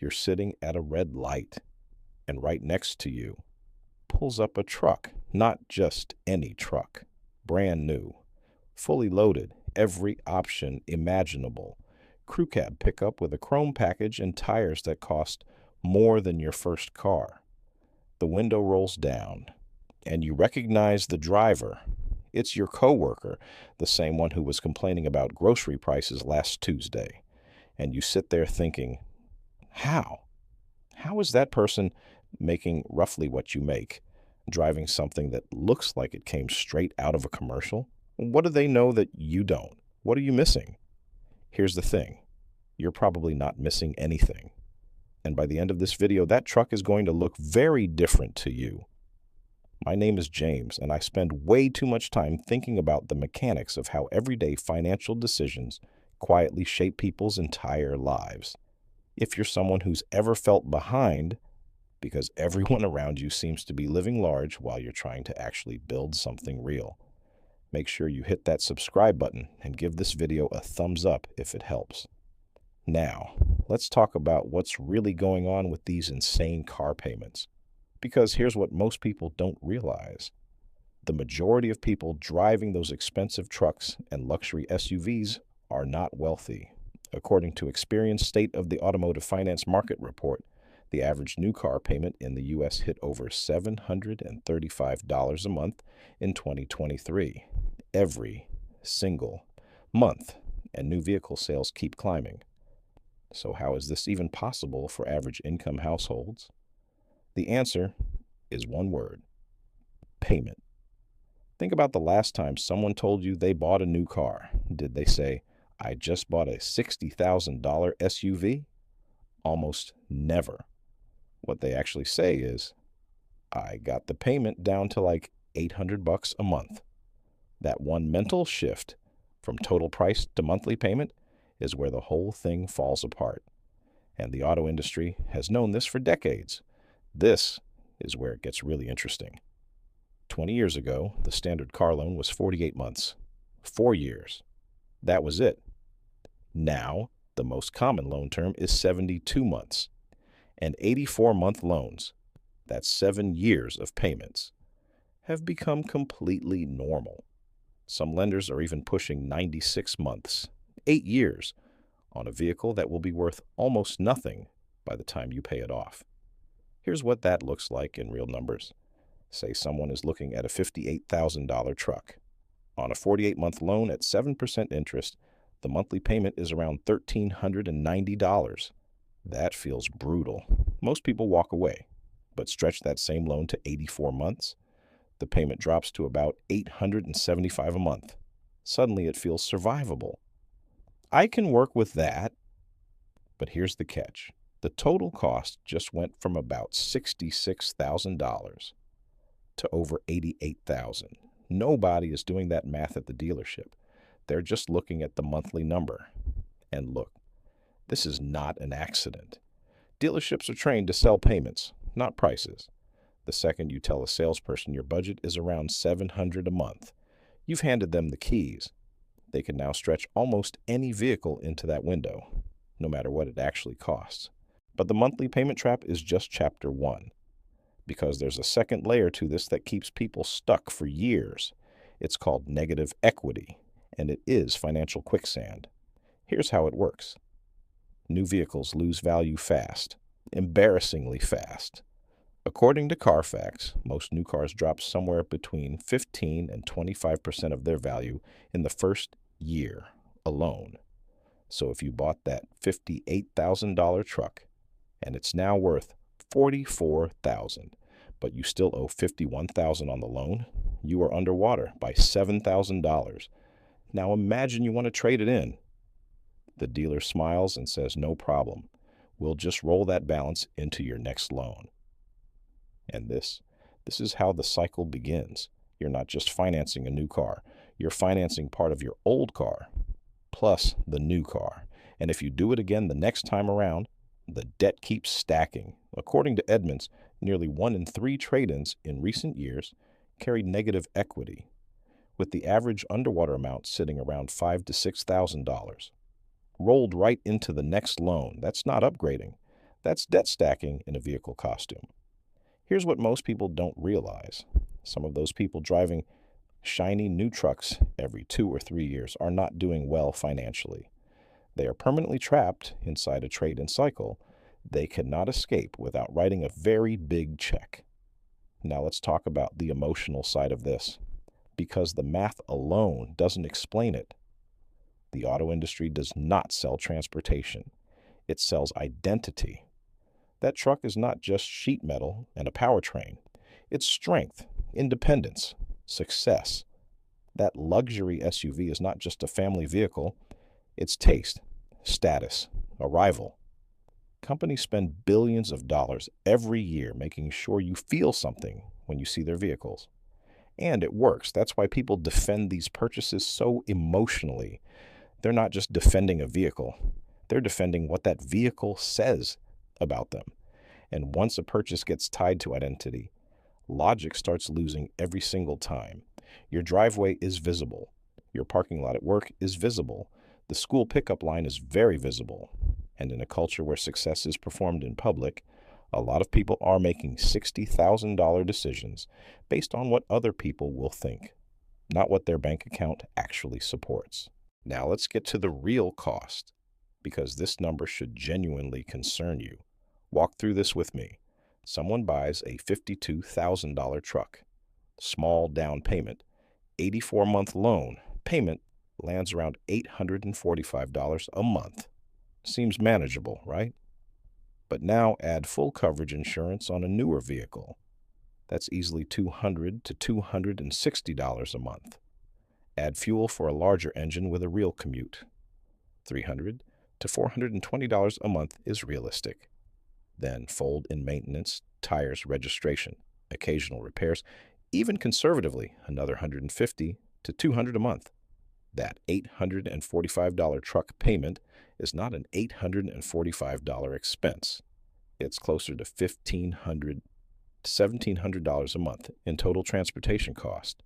You're sitting at a red light, and right next to you pulls up a truck, not just any truck, brand new, fully loaded, every option imaginable. Crew cab pickup with a chrome package and tires that cost more than your first car. The window rolls down, and you recognize the driver. It's your coworker, the same one who was complaining about grocery prices last Tuesday. And you sit there thinking, how? How is that person making roughly what you make, driving something that looks like it came straight out of a commercial? What do they know that you don't? What are you missing? Here's the thing. You're probably not missing anything. And by the end of this video, that truck is going to look very different to you. My name is James, and I spend way too much time thinking about the mechanics of how everyday financial decisions quietly shape people's entire lives. If you're someone who's ever felt behind because everyone around you seems to be living large while you're trying to actually build something real, make sure you hit that subscribe button and give this video a thumbs up if it helps. Now, let's talk about what's really going on with these insane car payments. Because here's what most people don't realize. The majority of people driving those expensive trucks and luxury SUVs are not wealthy. According to Experian's State of the Automotive Finance Market Report, the average new car payment in the U.S. hit over $735 a month in 2023. Every single month, and new vehicle sales keep climbing. So how is this even possible for average income households? The answer is one word: payment. Think about the last time someone told you they bought a new car. Did they say, "I just bought a $60,000 SUV"? Almost never. What they actually say is, "I got the payment down to like $800 a month." That one mental shift from total price to monthly payment is where the whole thing falls apart. And the auto industry has known this for decades. This is where it gets really interesting. 20 years ago, the standard car loan was 48 months. 4 years. That was it. Now, the most common loan term is 72 months. And 84-month loans, that's 7 years of payments, have become completely normal. Some lenders are even pushing 96 months, 8 years, on a vehicle that will be worth almost nothing by the time you pay it off. Here's what that looks like in real numbers. Say someone is looking at a $58,000 truck. On a 48-month loan at 7% interest, the monthly payment is around $1,390. That feels brutal. Most people walk away, but stretch that same loan to 84 months. The payment drops to about $875 a month. Suddenly it feels survivable. I can work with that, but here's the catch. The total cost just went from about $66,000 to over $88,000. Nobody is doing that math at the dealership. They're just looking at the monthly number. And look, this is not an accident. Dealerships are trained to sell payments, not prices. The second you tell a salesperson your budget is around $700 a month, you've handed them the keys. They can now stretch almost any vehicle into that window, no matter what it actually costs. But the monthly payment trap is just chapter 1, because there's a second layer to this that keeps people stuck for years. It's called negative equity, and it is financial quicksand. Here's how it works. New vehicles lose value fast, embarrassingly fast. According to Carfax, most new cars drop somewhere between 15 and 25% of their value in the first year alone. So if you bought that $58,000 truck and it's now worth $44,000, but you still owe $51,000 on the loan, you are underwater by $7,000. Now imagine you want to trade it in. The dealer smiles and says, "No problem. We'll just roll that balance into your next loan." And this is how the cycle begins. You're not just financing a new car. You're financing part of your old car, plus the new car. And if you do it again the next time around, the debt keeps stacking. According to Edmunds, nearly 1 in 3 trade-ins in recent years carried negative equity, with the average underwater amount sitting around $5,000 to $6,000. Rolled right into the next loan. That's not upgrading. That's debt stacking in a vehicle costume. Here's what most people don't realize. Some of those people driving shiny new trucks every 2 or 3 years are not doing well financially. They are permanently trapped inside a trade-in cycle they cannot escape without writing a very big check. Now let's talk about the emotional side of this, because the math alone doesn't explain it. The auto industry does not sell transportation. It sells identity. That truck is not just sheet metal and a powertrain. It's strength, independence, success. That luxury SUV is not just a family vehicle. It's taste, status, arrival. Companies spend billions of dollars every year making sure you feel something when you see their vehicles. And it works. That's why people defend these purchases so emotionally. They're not just defending a vehicle. They're defending what that vehicle says about them. And once a purchase gets tied to identity, logic starts losing every single time. Your driveway is visible. Your parking lot at work is visible. The school pickup line is very visible. And in a culture where success is performed in public, a lot of people are making $60,000 decisions based on what other people will think, not what their bank account actually supports. Now let's get to the real cost, because this number should genuinely concern you. Walk through this with me. Someone buys a $52,000 truck. Small down payment, 84-month loan. Payment lands around $845 a month. Seems manageable, right? But now add full coverage insurance on a newer vehicle. That's easily $200 to $260 a month. Add fuel for a larger engine with a real commute. $300 to $420 a month is realistic. Then fold in maintenance, tires, registration, occasional repairs, even conservatively, another $150 to $200 a month. That $845 truck payment is not an $845 expense. It's closer to $1,500 to $1,700 a month in total transportation cost.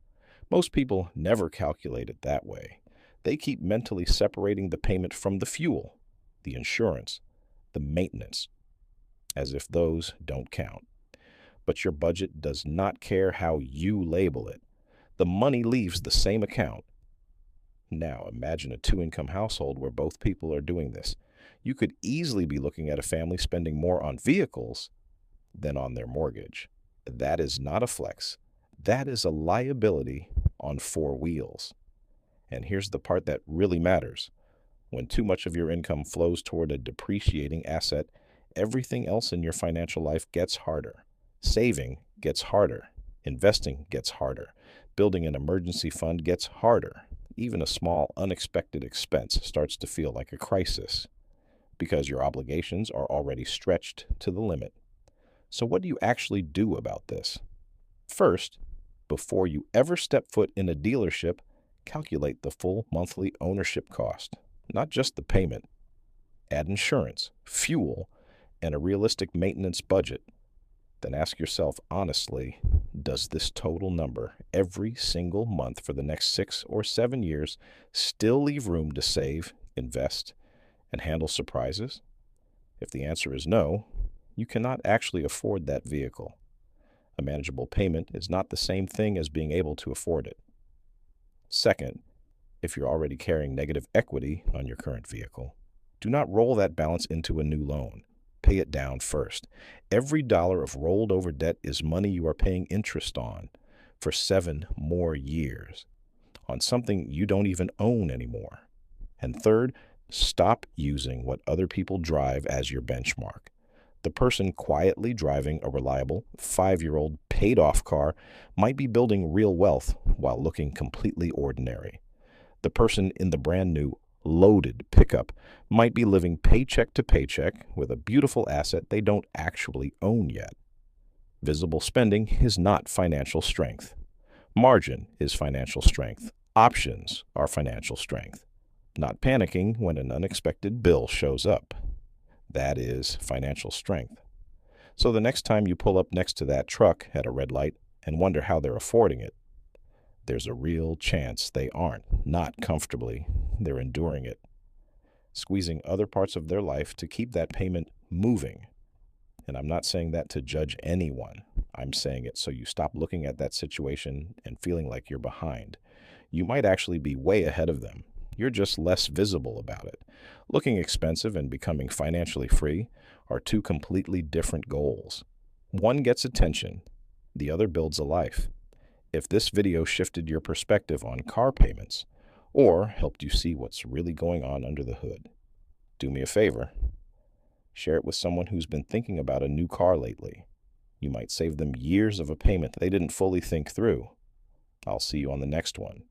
Most people never calculate it that way. They keep mentally separating the payment from the fuel, the insurance, the maintenance, as if those don't count. But your budget does not care how you label it. The money leaves the same account. Now, imagine a two-income household where both people are doing this. You could easily be looking at a family spending more on vehicles than on their mortgage. That is not a flex. That is a liability on four wheels. And here's the part that really matters. When too much of your income flows toward a depreciating asset, everything else in your financial life gets harder. Saving gets harder. Investing gets harder. Building an emergency fund gets harder. Even a small, unexpected expense starts to feel like a crisis because your obligations are already stretched to the limit. So what do you actually do about this? First, before you ever step foot in a dealership, calculate the full monthly ownership cost, not just the payment. Add insurance, fuel, and a realistic maintenance budget. Then ask yourself honestly, does this total number every single month for the next 6 or 7 years still leave room to save, invest, and handle surprises? If the answer is no, you cannot actually afford that vehicle. A manageable payment is not the same thing as being able to afford it. Second, if you're already carrying negative equity on your current vehicle, do not roll that balance into a new loan. Pay it down first. Every dollar of rolled over debt is money you are paying interest on for 7 more years on something you don't even own anymore. And third, stop using what other people drive as your benchmark. The person quietly driving a reliable 5-year-old paid-off car might be building real wealth while looking completely ordinary. The person in the brand new loaded pickup might be living paycheck to paycheck with a beautiful asset they don't actually own yet. Visible spending is not financial strength. Margin is financial strength. Options are financial strength. Not panicking when an unexpected bill shows up. That is financial strength. So the next time you pull up next to that truck at a red light and wonder how they're affording it, there's a real chance they aren't, not comfortably. They're enduring it, squeezing other parts of their life to keep that payment moving And I'm not saying that to judge anyone. I'm saying it so you stop looking at that situation and feeling like you're behind. You might actually be way ahead of them. You're just less visible about it. Looking expensive and becoming financially free are two completely different goals. One gets attention, the other builds a life. If this video shifted your perspective on car payments or helped you see what's really going on under the hood, do me a favor. Share it with someone who's been thinking about a new car lately. You might save them years of a payment they didn't fully think through. I'll see you on the next one.